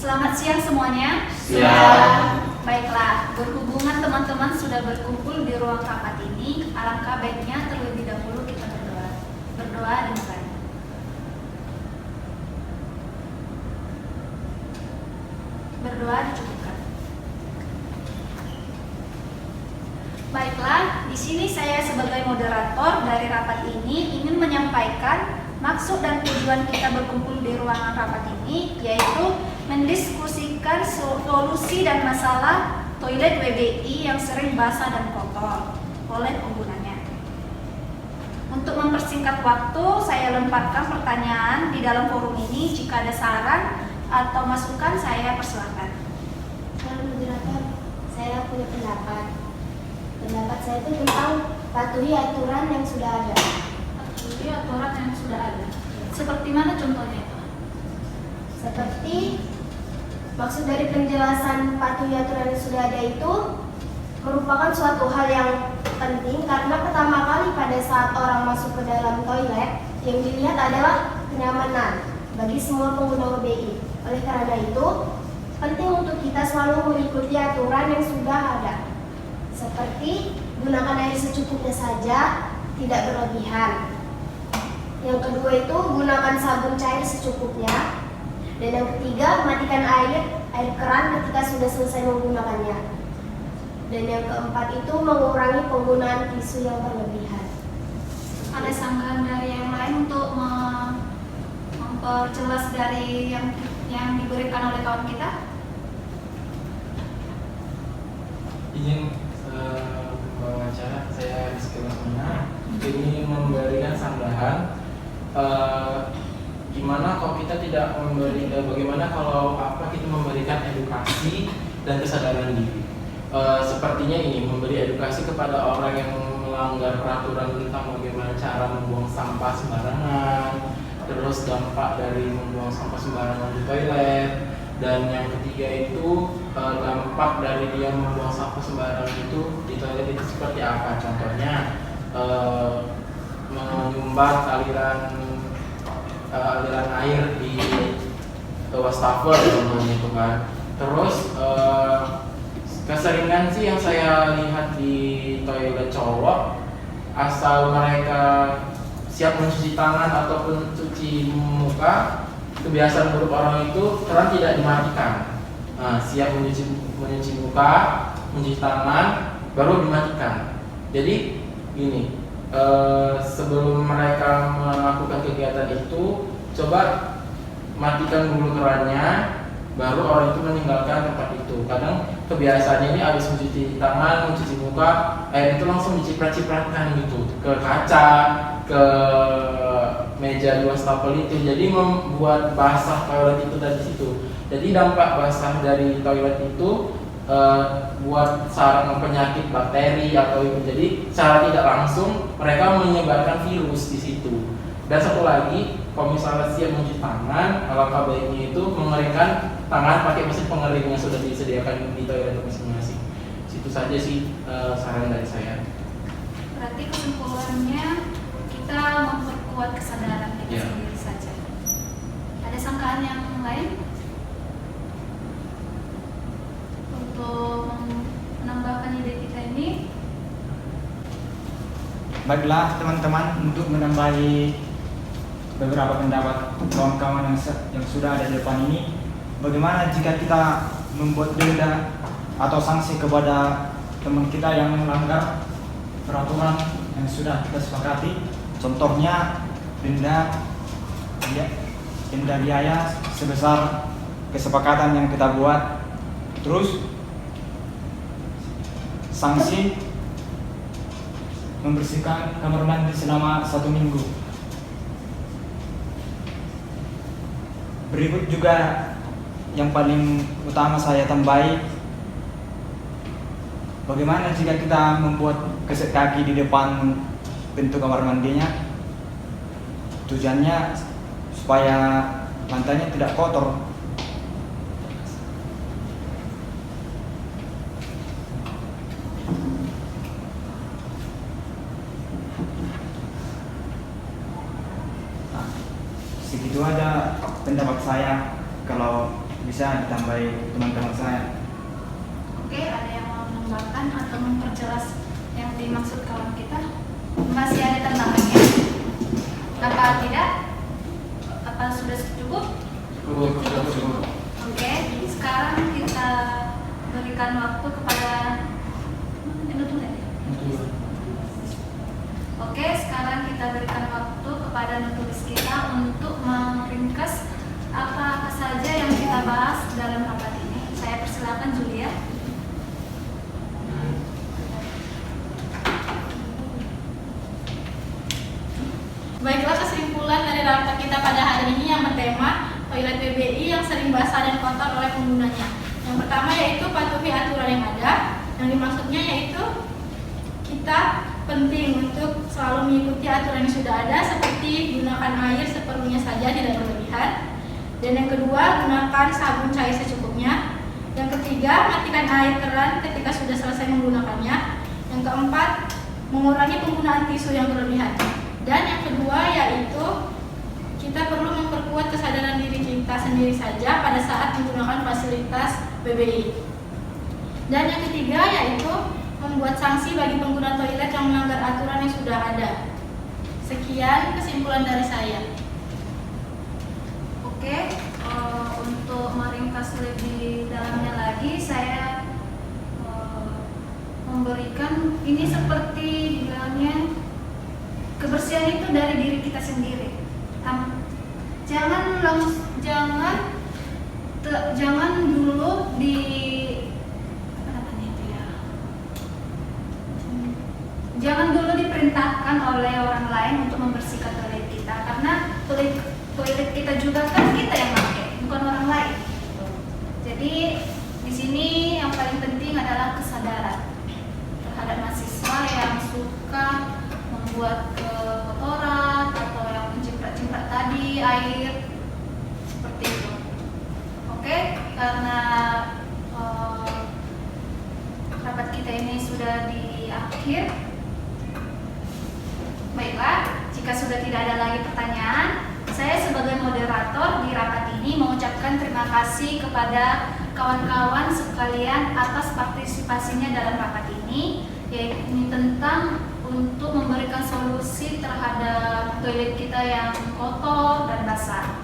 Selamat siang semuanya. Siang. Baiklah, berhubungan teman-teman sudah berkumpul di ruang rapat ini, alangkah baiknya terlebih dahulu kita berdoa. Berdoa dimulai. Berdoa dicukupkan. Baiklah, di sini saya sebagai moderator dari rapat ini ingin menyampaikan maksud dan tujuan kita berkumpul di ruangan rapat ini, yaitu mendiskusikan solusi dan masalah toilet WBI yang sering basah dan kotor oleh penggunanya. Untuk mempersingkat waktu, saya lemparkan pertanyaan di dalam forum ini. Jika ada saran atau masukan, saya persilahkan. Kalau moderator, saya punya pendapat. Pendapat saya itu tentang patuhi aturan yang sudah ada. Patuhi aturan yang sudah ada. Seperti mana contohnya itu? Seperti maksud dari penjelasan patuhi aturan yang sudah ada itu merupakan suatu hal yang penting karena pertama kali pada saat orang masuk ke dalam toilet yang dilihat adalah kenyamanan bagi semua pengguna WBI. Oleh karena itu, penting untuk kita selalu mengikuti aturan yang sudah ada. Seperti gunakan air secukupnya saja, tidak berlebihan. Yang kedua itu gunakan sabun cair secukupnya. Dan yang ketiga, matikan air keran ketika sudah selesai menggunakannya. Dan yang keempat itu mengurangi penggunaan tisu yang berlebihan. Ada sanggahan dari yang lain untuk memperjelas dari yang diberikan oleh kawan kita? Izin pengacara, saya Rizky Lasmina. Ini memberikan sanggahan. Gimana kalau kita tidak bagaimana kalau kita memberikan edukasi dan kesadaran diri. Sepertinya ini memberi edukasi kepada orang yang melanggar peraturan tentang bagaimana cara membuang sampah sembarangan, terus dampak dari membuang sampah sembarangan di toilet, dan yang ketiga itu dampak dari dia membuang sampah sembarangan itu di toilet itu seperti apa. Contohnya menyumbat aliran air di wastafel contohnya itu kan. Terus keseringan sih yang saya lihat di toilet cowok, asal mereka siap mencuci tangan ataupun cuci muka, kebiasaan buruk orang itu keran tidak dimatikan. Siap mencuci muka, mencuci tangan, baru dimatikan. Jadi gini, sebelum mereka melakukan kegiatan itu, coba matikan dulu kerannya, baru orang itu meninggalkan tempat itu. Kadang kebiasaannya ini habis mencuci tangan, mencuci muka, air itu langsung diciprat-cipratkan gitu ke kaca, ke meja di wastafel itu. Jadi membuat basah toilet itu dari situ. Jadi dampak basah dari toilet itu buat sarang penyakit bakteri atau itu. Jadi secara tidak langsung mereka menyebarkan virus di situ. Dan satu lagi, kalau misalnya siap mencuci tangan, alangkah baiknya itu mengeringkan tangan pakai mesin pengering yang sudah disediakan di toilet masing-masing. Situ saja sih saran dari saya. Berarti kesimpulannya kita memperkuat kesadaran kita sendiri saja. Ada sangkaan yang lain untuk menambahkan ide kita ini? Baiklah teman-teman, untuk menambahi beberapa pendapat kawan-kawan yang sudah ada di depan ini, bagaimana jika kita membuat denda atau sanksi kepada teman kita yang melanggar peraturan yang sudah kita sepakati? Contohnya denda biaya sebesar kesepakatan yang kita buat. Terus sanksi membersihkan kamar mandi selama 1 minggu. Berikut juga yang paling utama saya tambahi, bagaimana jika kita membuat keset kaki di depan pintu kamar mandinya? Tujuannya supaya lantainya tidak kotor. Segitu aja pendapat saya. Kalau bisa ditambahi teman-teman saya. Oke, ada yang mau menambahkan atau memperjelas yang dimaksud kawan kita? Masih ada tambahannya? Apa tidak? Apa sudah cukup? Cukup. Oke, sekarang kita berikan waktu kepada Oke, sekarang kita berikan waktu kepada penulis kita untuk meringkas apa saja yang kita bahas dalam rapat ini. Saya persilakan Julia. Baiklah, kesimpulan dari rapat kita pada hari ini yang bertema toilet PBI yang sering basah dan kotor oleh penggunanya. Yang pertama yaitu patuhi aturan yang ada. Yang dimaksudnya yaitu kita penting untuk selalu mengikuti aturan yang sudah ada, seperti gunakan air seperlunya saja, tidak berlebihan. Dan yang kedua, gunakan sabun cair secukupnya. Yang ketiga, matikan air keran ketika sudah selesai menggunakannya. Yang keempat, mengurangi penggunaan tisu yang berlebihan. Dan yang kedua yaitu kita perlu memperkuat kesadaran diri kita sendiri saja pada saat menggunakan fasilitas PBI. Dan yang ketiga yaitu membuat sanksi bagi pengguna toilet yang melanggar aturan yang sudah ada. Sekian kesimpulan dari saya. Oke, untuk meringkas lebih dalamnya lagi, saya memberikan ini seperti dibilangnya kebersihan itu dari diri kita sendiri. Jangan dulu jangan dulu diperintahkan oleh orang lain untuk membersihkan toilet kita, karena toilet kita juga kan kita yang pakai, bukan orang lain. Jadi di sini yang paling penting adalah kesadaran terhadap mahasiswa yang suka membuat kotoran atau yang mencimprat-cimprat tadi air seperti itu. Oke, karena rapat kita ini sudah di akhir. Baiklah, jika sudah tidak ada lagi pertanyaan, saya sebagai moderator di rapat ini mengucapkan terima kasih kepada kawan-kawan sekalian atas partisipasinya dalam rapat ini, yaitu tentang untuk memberikan solusi terhadap toilet kita yang kotor dan basah.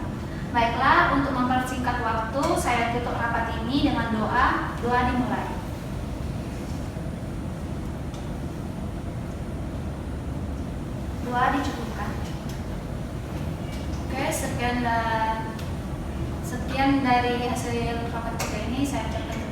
Baiklah, untuk mempersingkat waktu, saya tutup rapat ini dengan doa. Doa dimulai. Doa dicukupkan. Oke, sekian dari hasil rapat kita ini, saya ucapkan